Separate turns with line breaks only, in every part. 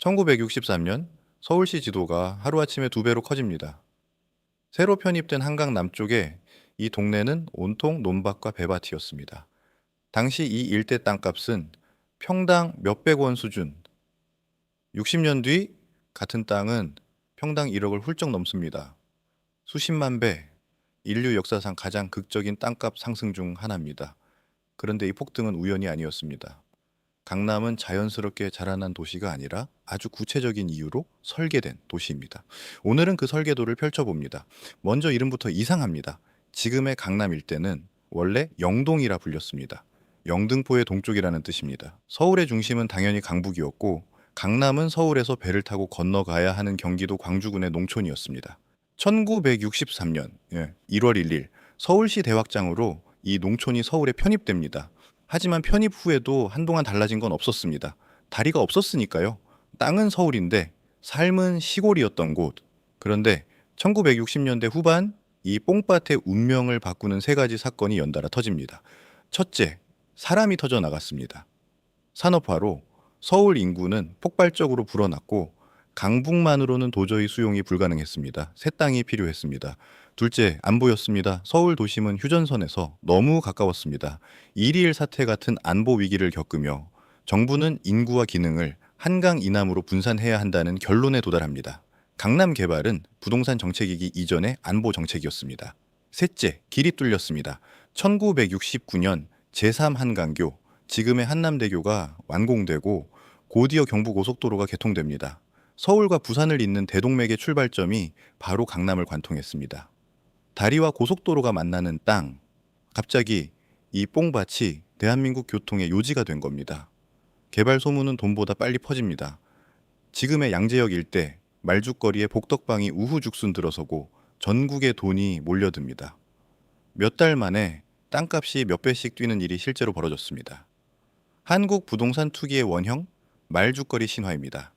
1963년 서울시 지도가 하루아침에 2배로 커집니다. 새로 편입된 한강 남쪽에 이 동네는 온통 논밭과 배밭이었습니다. 당시 이 일대 땅값은 평당 몇백 원 수준, 60년 뒤 같은 땅은 평당 1억을 훌쩍 넘습니다. 수십만 배, 인류 역사상 가장 극적인 땅값 상승 중 하나입니다. 그런데 이 폭등은 우연이 아니었습니다. 강남은 자연스럽게 자라난 도시가 아니라 아주 구체적인 이유로 설계된 도시입니다. 오늘은 그 설계도를 펼쳐봅니다. 먼저 이름부터 이상합니다. 지금의 강남 일대는 원래 영동이라 불렸습니다. 영등포의 동쪽이라는 뜻입니다. 서울의 중심은 당연히 강북이었고 강남은 서울에서 배를 타고 건너가야 하는 경기도 광주군의 농촌이었습니다. 1963년 1월 1일 서울시 대확장으로 이 농촌이 서울에 편입됩니다. 하지만 편입 후에도 한동안 달라진 건 없었습니다. 다리가 없었으니까요. 땅은 서울인데 삶은 시골이었던 곳. 그런데 1960년대 후반 이 뽕밭의 운명을 바꾸는 3가지 사건이 연달아 터집니다. 첫째, 사람이 터져 나갔습니다. 산업화로 서울 인구는 폭발적으로 불어났고 강북만으로는 도저히 수용이 불가능했습니다. 새 땅이 필요했습니다. 둘째, 안보였습니다. 서울 도심은 휴전선에서 너무 가까웠습니다. 1.2.1 사태 같은 안보 위기를 겪으며 정부는 인구와 기능을 한강 이남으로 분산해야 한다는 결론에 도달합니다. 강남 개발은 부동산 정책이기 이전의 안보 정책이었습니다. 셋째, 길이 뚫렸습니다. 1969년 제3한강교, 지금의 한남대교가 완공되고 곧이어 경부고속도로가 개통됩니다. 서울과 부산을 잇는 대동맥의 출발점이 바로 강남을 관통했습니다. 다리와 고속도로가 만나는 땅, 갑자기 이 뽕밭이 대한민국 교통의 요지가 된 겁니다. 개발 소문은 돈보다 빨리 퍼집니다. 지금의 양재역 일대, 말죽거리에 복덕방이 우후죽순 들어서고 전국에 돈이 몰려듭니다. 몇 달 만에 땅값이 몇 배씩 뛰는 일이 실제로 벌어졌습니다. 한국 부동산 투기의 원형, 말죽거리 신화입니다.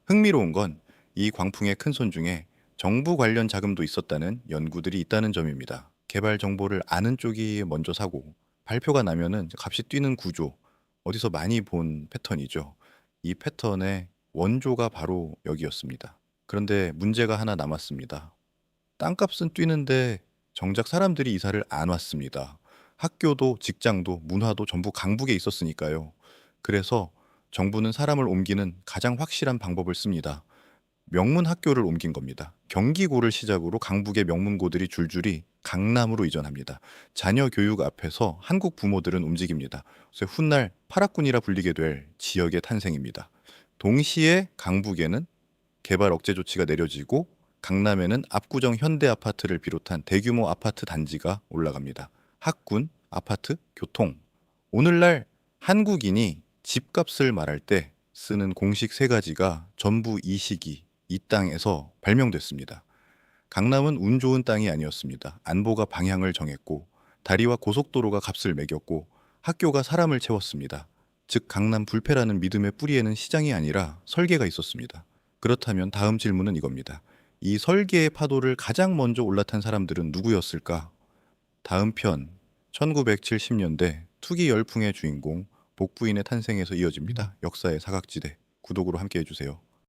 흥미로운 건 이 광풍의 큰손 중에 정부 관련 자금도 있었다는 연구들이 있다는 점입니다. 개발 정보를 아는 쪽이 먼저 사고 발표가 나면은 값이 뛰는 구조, 어디서 많이 본 패턴이죠. 이 패턴의 원조가 바로 여기였습니다. 그런데 문제가 하나 남았습니다. 땅값은 뛰는데 정작 사람들이 이사를 안 왔습니다. 학교도 직장도 문화도 전부 강북에 있었으니까요. 그래서 정부는 사람을 옮기는 가장 확실한 방법을 씁니다. 명문 학교를 옮긴 겁니다. 경기고를 시작으로 강북의 명문고들이 줄줄이 강남으로 이전합니다. 자녀 교육 앞에서 한국 부모들은 움직입니다. 그래서 훗날 파락군이라 불리게 될 지역의 탄생입니다. 동시에 강북에는 개발 억제 조치가 내려지고 강남에는 압구정 현대아파트를 비롯한 대규모 아파트 단지가 올라갑니다. 학군, 아파트, 교통. 오늘날 한국인이 집값을 말할 때 쓰는 공식 3가지가 전부 이 시기, 이 땅에서 발명됐습니다. 강남은 운 좋은 땅이 아니었습니다. 안보가 방향을 정했고 다리와 고속도로가 값을 매겼고 학교가 사람을 채웠습니다. 즉 강남 불패라는 믿음의 뿌리에는 시장이 아니라 설계가 있었습니다. 그렇다면 다음 질문은 이겁니다. 이 설계의 파도를 가장 먼저 올라탄 사람들은 누구였을까? 다음 편 1970년대 투기 열풍의 주인공 복부인의 탄생에서 이어집니다. 역사의 사각지대. 구독으로 함께 해주세요.